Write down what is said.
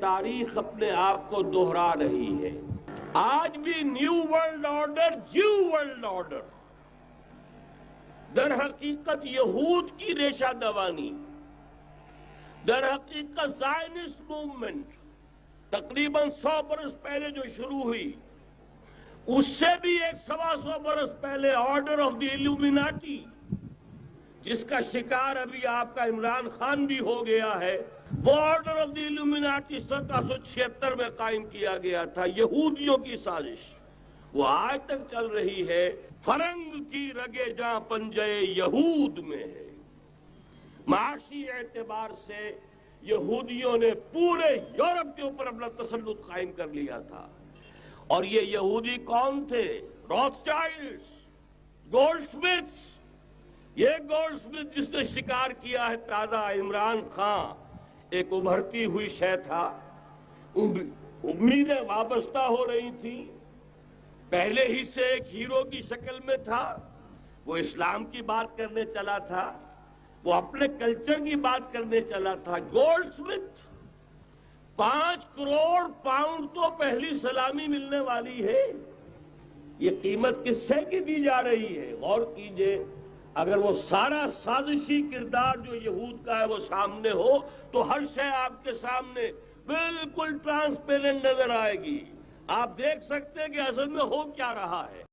تاریخ اپنے آپ کو دوہرا رہی ہے۔ آج بھی new world order, geo world order در حقیقت یہود کی ریشہ دوانی، در حقیقت زائنسٹ موومنٹ تقریباً 100 برس پہلے جو شروع ہوئی، اس سے بھی 125 برس پہلے آرڈر آف دی ایلومیناٹی، جس کا شکار ابھی آپ کا عمران خان بھی ہو گیا ہے، وہ آرڈر آف دی ایلومیناٹی 1776 میں قائم کیا گیا تھا، یہودیوں کی سازش، وہ آج تک چل رہی ہے۔ فرنگ کی رگے جہاں پنجے یہود میں ہے۔ معاشی اعتبار سے یہودیوں نے پورے یورپ کے اوپر اپنا تسلط قائم کر لیا تھا، اور یہ یہودی کون تھے؟ Rothschilds, Goldsmiths. یہ گولڈ سمتھ جس نے شکار کیا ہے تازہ عمران خان، ایک ابھرتی ہوئی شے تھا، امیدیں وابستہ ہو رہی تھی، پہلے ہی سے ایک ہیرو کی شکل میں تھا، وہ اسلام کی بات کرنے چلا تھا، وہ اپنے کلچر کی بات کرنے چلا تھا۔ گولڈ سمتھ 5 کروڑ پاؤنڈ تو پہلی سلامی ملنے والی ہے۔ یہ قیمت کس سے کی دی جا رہی ہے؟ غور کیجئے، اگر وہ سارا سازشی کردار جو یہود کا ہے وہ سامنے ہو تو ہر شے آپ کے سامنے بالکل ٹرانسپیرنٹ نظر آئے گی۔ آپ دیکھ سکتے ہیں کہ اصل میں ہو کیا رہا ہے۔